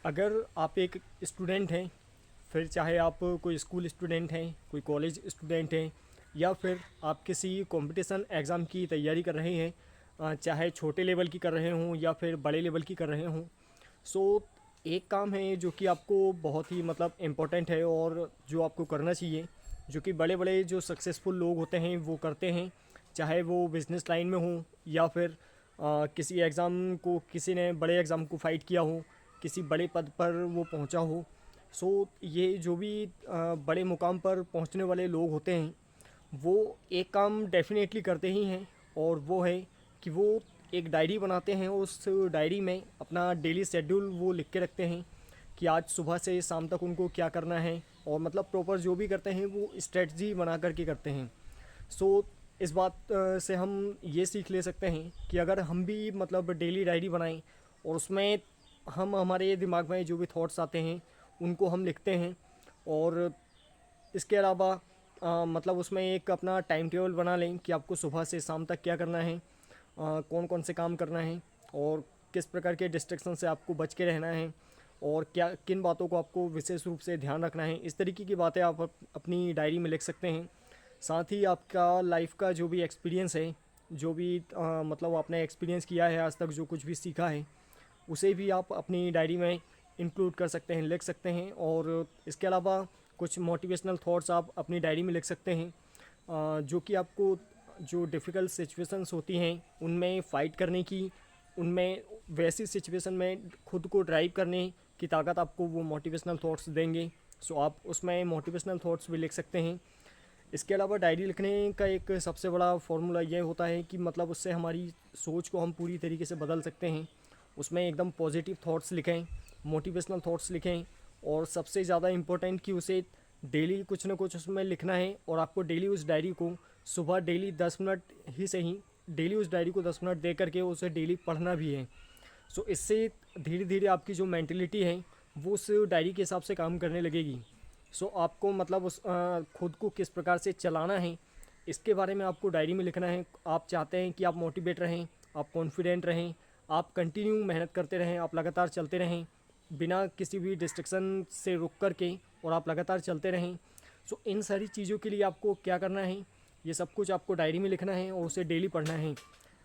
अगर आप एक स्टूडेंट हैं, फिर चाहे आप कोई स्कूल स्टूडेंट हैं, कोई कॉलेज स्टूडेंट हैं, या फिर आप किसी कंपटीशन एग्ज़ाम की तैयारी कर रहे हैं, चाहे छोटे लेवल की कर रहे हों या फिर बड़े लेवल की कर रहे हों। सो एक काम है जो कि आपको बहुत ही मतलब इम्पोर्टेंट है और जो आपको करना चाहिए, जो कि बड़े बड़े जो सक्सेसफुल लोग होते हैं वो करते हैं, चाहे वो बिज़नेस लाइन में हों या फिर किसी एग्ज़ाम को, किसी ने बड़े एग्ज़ाम को फाइट किया हो, किसी बड़े पद पर वो पहुंचा हो। सो ये जो भी बड़े मुकाम पर पहुंचने वाले लोग होते हैं, वो एक काम डेफिनेटली करते ही हैं, और वो है कि वो एक डायरी बनाते हैं। उस डायरी में अपना डेली शेड्यूल वो लिख के रखते हैं कि आज सुबह से शाम तक उनको क्या करना है, और मतलब प्रॉपर जो भी करते हैं वो स्ट्रेटजी बना करके करते हैं। सो इस बात से हम ये सीख ले सकते हैं कि अगर हम भी मतलब डेली डायरी बनाएं और उसमें हम हमारे दिमाग में जो भी थॉट्स आते हैं उनको हम लिखते हैं, और इसके अलावा मतलब उसमें एक अपना टाइम टेबल बना लें कि आपको सुबह से शाम तक क्या करना है, कौन कौन से काम करना है, और किस प्रकार के डिस्ट्रैक्शन से आपको बच के रहना है, और क्या किन बातों को आपको विशेष रूप से ध्यान रखना है। इस तरीके की बातें आप अपनी डायरी में लिख सकते हैं। साथ ही आपका लाइफ का जो भी एक्सपीरियंस है, जो भी मतलब आपने एक्सपीरियंस किया है आज तक, जो कुछ भी सीखा है, उसे भी आप अपनी डायरी में इंक्लूड कर सकते हैं, लिख सकते हैं। और इसके अलावा कुछ मोटिवेशनल थॉट्स आप अपनी डायरी में लिख सकते हैं, जो कि आपको जो डिफ़िकल्ट सिचुएशंस होती हैं उनमें फ़ाइट करने की, उनमें वैसी सिचुएशन में खुद को ड्राइव करने की ताकत आपको वो मोटिवेशनल थॉट्स देंगे। सो आप उसमें मोटिवेशनल थॉट्स भी लिख सकते हैं। इसके अलावा डायरी लिखने का एक सबसे बड़ा फार्मूला ये होता है कि मतलब उससे हमारी सोच को हम पूरी तरीके से बदल सकते हैं। उसमें एकदम पॉजिटिव थॉट्स लिखें, मोटिवेशनल थॉट्स लिखें, और सबसे ज़्यादा इम्पोर्टेंट कि उसे डेली कुछ ना कुछ उसमें लिखना है, और आपको डेली उस डायरी को सुबह डेली 10 मिनट ही सही, डेली उस डायरी को 10 मिनट दे करके उसे डेली पढ़ना भी है। सो इससे धीरे धीरे आपकी जो मेंटलिटी है वो उस डायरी के हिसाब से काम करने लगेगी। सो आपको मतलब उस खुद को किस प्रकार से चलाना है, इसके बारे में आपको डायरी में लिखना है। आप चाहते हैं कि आप मोटिवेट रहें, आप कॉन्फिडेंट रहें, आप कंटिन्यू मेहनत करते रहें, आप लगातार चलते रहें बिना किसी भी डिस्ट्रक्शन से रुक कर के, और आप लगातार चलते रहें। सो इन सारी चीज़ों के लिए आपको क्या करना है, ये सब कुछ आपको डायरी में लिखना है और उसे डेली पढ़ना है।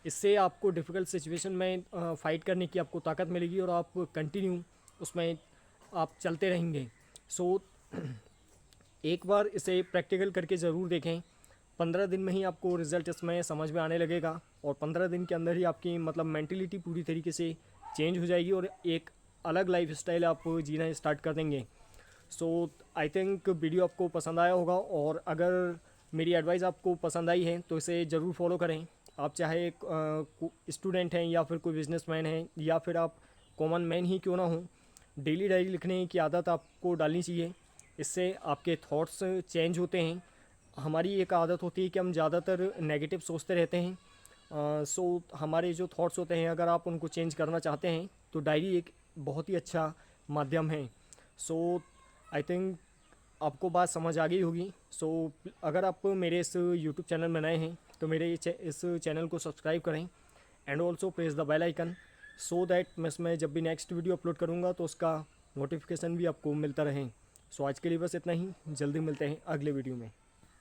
इससे आपको डिफ़िकल्ट सिचुएशन में फ़ाइट करने की आपको ताकत मिलेगी, और आप कंटिन्यू उसमें आप चलते रहेंगे। सो एक बार इसे प्रैक्टिकल करके ज़रूर देखें। 15 दिन में ही आपको रिज़ल्ट इसमें समझ में आने लगेगा, और 15 दिन के अंदर ही आपकी मतलब मेंटलिटी पूरी तरीके से चेंज हो जाएगी, और एक अलग लाइफ स्टाइल आप जीना स्टार्ट कर देंगे। सो आई थिंक वीडियो आपको पसंद आया होगा, और अगर मेरी एडवाइस आपको पसंद आई है तो इसे ज़रूर फॉलो करें। आप चाहे एक स्टूडेंट हैं या फिर कोई बिजनेसमैन हैं, या फिर आप कॉमन मैन ही क्यों ना हो, डेली डायरी लिखने की आदत आपको डालनी चाहिए। इससे आपके थॉट्स चेंज होते हैं। हमारी एक आदत होती है कि हम ज़्यादातर नेगेटिव सोचते रहते हैं। सो हमारे जो थॉट्स होते हैं, अगर आप उनको चेंज करना चाहते हैं तो डायरी एक बहुत ही अच्छा माध्यम है। सो आई थिंक आपको बात समझ आ गई होगी। सो अगर आप मेरे इस यूट्यूब चैनल में नए हैं तो मेरे इस चैनल को सब्सक्राइब करें, and also press the bell icon, so that मैं जब भी नेक्स्ट वीडियो अपलोड करूँगा तो उसका नोटिफिकेशन भी आपको मिलता रहे। सो आज के लिए बस इतना ही, जल्दी मिलते हैं अगले वीडियो में।